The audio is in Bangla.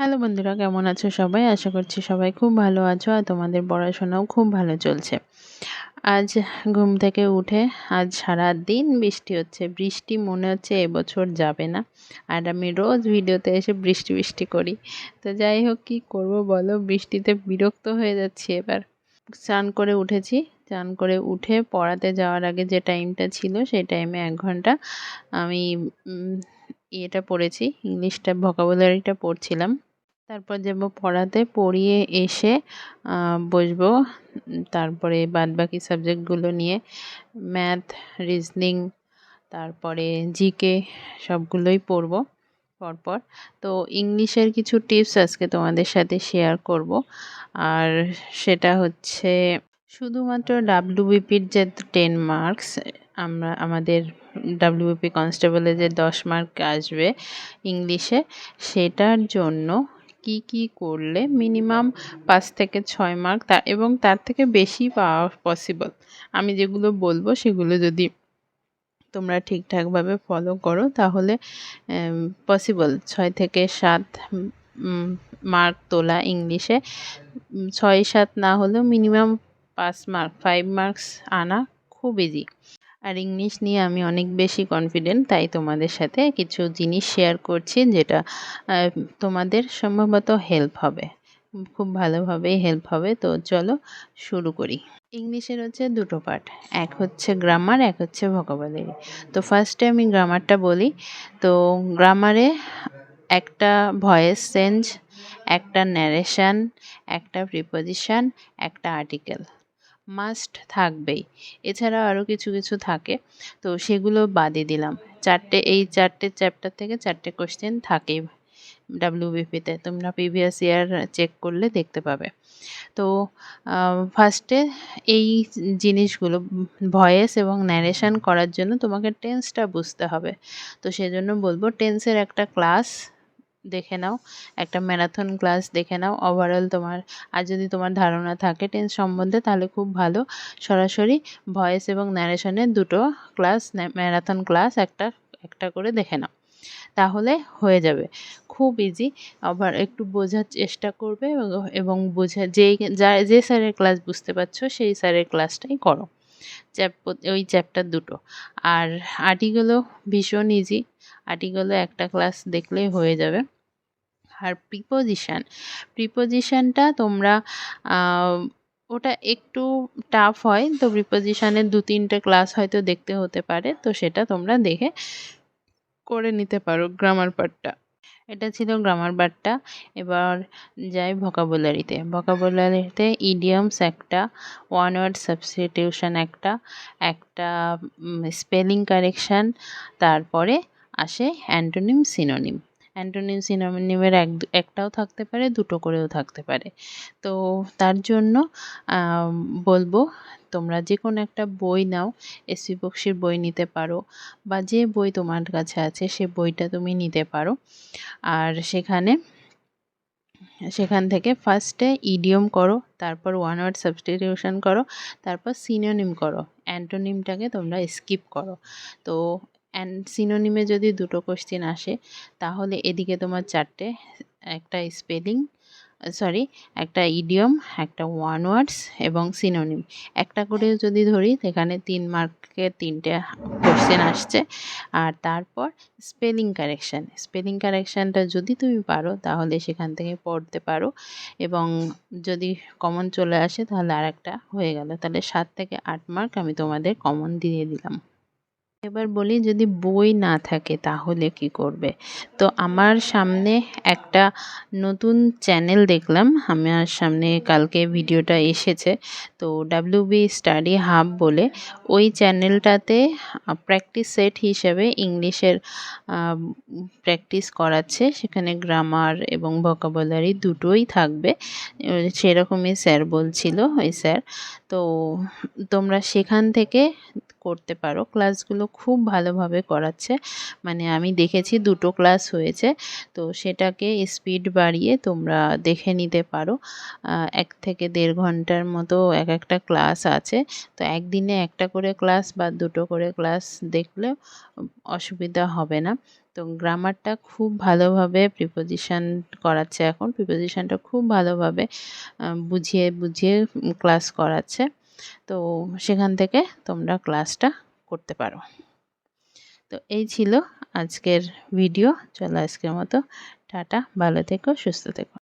হ্যালো বন্ধুরা, কেমন আছো সবাই? আশা করছি সবাই খুব ভালো আছো আর তোমাদের পড়াশোনাও খুব ভালো চলছে। আজ ঘুম থেকে উঠে আজ সারাদিন বৃষ্টি হচ্ছে। বৃষ্টি মনে হচ্ছে এবছর যাবে না। আর আমি রোজ ভিডিওতে এসে বৃষ্টি বৃষ্টি করি। তো যাই হোক, কী করবো বলো, বৃষ্টিতে বিরক্ত হয়ে যাচ্ছি এবার। স্নান করে উঠেছি। স্নান করে উঠে পড়াতে যাওয়ার আগে যে টাইমটা ছিল সেই টাইমে ১ ঘন্টা আমি ইয়েটা পড়েছি, ইংলিশটা ভোকাবুলারিটা পড়ছিলাম। তারপর যাব পড়াতে, পড়িয়ে এসে বসবো। তারপরে বাদবাকি সাবজেক্টগুলো নিয়ে ম্যাথ, রিজনিং, তারপরে জিকে সবগুলোই পড়বো পরপর। তো ইংলিশের কিছু টিপস আজকে তোমাদের সাথে শেয়ার করব। আর সেটা হচ্ছে শুধুমাত্র ডাব্লিউবিপির যে 10 মার্কস, আমাদের ডাব্লিউবিপি কনস্টেবলে যে 10 মার্ক আসবে ইংলিশে, সেটার জন্য কি কি করলে মিনিমাম 5 থেকে 6 মার্ক এবং তার থেকে বেশি পাওয়া পসিবল। আমি যেগুলো বলবো সেগুলো যদি তোমরা ঠিকঠাকভাবে ফলো করো তাহলে পসিবল 6 থেকে 7 মার্ক তোলা ইংলিশে। 6-7 না হলেও মিনিমাম 5 মার্ক, 5 মার্কস আনা খুব ইজি। আর ইংলিশ নিয়ে আমি অনেক বেশি কনফিডেন্ট, তাই তোমাদের সাথে কিছু জিনিস শেয়ার করছি যেটা তোমাদের সম্ভবত হেল্প হবে, খুব ভালোভাবেই হেল্প হবে। তো চলো শুরু করি। ইংলিশের হচ্ছে দুটো পার্ট, এক হচ্ছে গ্রামার, এক হচ্ছে ভোকাবুলারি। তো ফার্স্টে আমি গ্রামারটা বলি। তো গ্রামারে একটা ভয়েস চেঞ্জ, একটা ন্যারেশন, একটা প্রিপোজিশন, একটা আর্টিকেল মাস্ট থাকবেই। এছাড়া আরও কিছু কিছু থাকে, তো সেগুলো বাদে দিলাম। এই চারটে চ্যাপ্টার থেকে 4টে কোশ্চেন থাকেই ডাব্লিউবিপিতে, তোমরা প্রিভিয়াস ইয়ার চেক করলে দেখতে পাবে। তো ফার্স্টে এই জিনিসগুলো ভয়েস এবং ন্যারেশন করার জন্য তোমাকে টেন্সটা বুঝতে হবে। তো সেজন্য বলবো টেন্সের একটা ক্লাস দেখে নাও, একটা ম্যারাথন ক্লাস দেখে নাও ওভারঅল তোমার। আর যদি তোমার ধারণা থাকে টেন্স সম্বন্ধে তাহলে খুব ভালো, সরাসরি ভয়েস এবং ন্যারেশনের দুটো ক্লাস, ম্যারাথন ক্লাস একটা একটা করে দেখে নাও, তাহলে হয়ে যাবে। খুব ইজি। আবার একটু বোঝার চেষ্টা করবে এবং যে স্যারের ক্লাস বুঝতে পারছো সেই স্যারের ক্লাসটাই করো, ওই চ্যাপ্টার দুটো। আর আর্টিকেলও ভীষণ ইজি, আর্টিকেলও একটা ক্লাস দেখলেই হয়ে যাবে। আর প্রিপোজিশনটা তোমরা ওটা একটু টাফ হয়, তো প্রিপোজিশনের 2-3টে ক্লাস হয়তো দেখতে হতে পারে, তো সেটা তোমরা দেখে করে নিতে পারো গ্রামার পার্টটা। এটা ছিল গ্রামার পার্টটা। এবার যাই ভোকাবুলারিতে ইডিয়মস একটা, ওয়ান ওয়ার্ড সাবস্টিটিউশন একটা, একটা স্পেলিং কারেকশান, তারপরে আসে অ্যান্টোনিম সিনোনিম। অ্যান্টোনিম সিনোনিমের একটাও থাকতে পারে, দুটো করেও থাকতে পারে। তো তার জন্য বলবো তোমরা যে কোনো একটা বই নাও, এসপি বক্সির বই নিতে পারো, বা যে বই তোমার কাছে আছে সে বইটা তুমি নিতে পারো। আর সেখান থেকে ফার্স্টে ইডিয়ম করো, তারপর ওয়ান ওয়ার্ড সাবস্টিটিউশন করো, তারপর সিনোনিম করো। অ্যান্টোনিমটাকে তোমরা স্কিপ করো। তো সিনোনিমে যদি দুটো কোশ্চেন আসে তাহলে এদিকে তোমার 4টে, একটা স্পেলিং, একটা ইডিয়ম, একটা ওয়ান ওয়ার্ডস এবং সিনোনিম। একটা করে যদি ধরি সেখানে 3 মার্কের 3টে কোশ্চেন আসছে। আর তারপর স্পেলিং কারেকশানটা যদি তুমি পারো তাহলে সেখান থেকে পড়তে পারো, এবং যদি কমন চলে আসে তাহলে আরেকটা হয়ে গেল। তাহলে 7 থেকে 8 মার্ক আমি তোমাদের কমন দিয়ে দিলাম। এবার বলি যদি বই না থাকে তাহলে কি করবে। তো আমার সামনে একটা নতুন চ্যানেল দেখলাম, আমার সামনে কালকে ভিডিওটা এসেছে। তো ডাব্লিউবি স্টাডি হাব বলে ওই চ্যানেলটাতে প্র্যাকটিস সেট হিসেবে ইংলিশের প্র্যাকটিস করাচ্ছে। সেখানে গ্রামার এবং ভোকাবুলারি দুটোই থাকবে, সেরকমই স্যার বলছিল ওই স্যার। তো তোমরা সেখান থেকে করতে পারো, ক্লাসগুলো খুব ভালোভাবে করাচ্ছে। মানে আমি দেখেছি 2টো ক্লাস হয়েছে, তো সেটাকে স্পিড বাড়িয়ে তোমরা দেখে নিতে পারো। 1 থেকে 1.5 ঘন্টার মতো একটা ক্লাস আছে। তো একদিনে একটা করে ক্লাস বা 2টো করে ক্লাস দেখলে অসুবিধা হবে না। তো গ্রামারটা খুব ভালোভাবে প্রিপোজিশন করাচ্ছে, এখন প্রিপোজিশনটা খুব ভালোভাবে বুঝিয়ে বুঝিয়ে ক্লাস করাচ্ছে। তো সেখান থেকে তোমরা ক্লাসটা করতে পারো। তো এই ছিল আজকের ভিডিও। চলো আজকের মতো টাটা, ভালো থেকো, সুস্থ থেকো।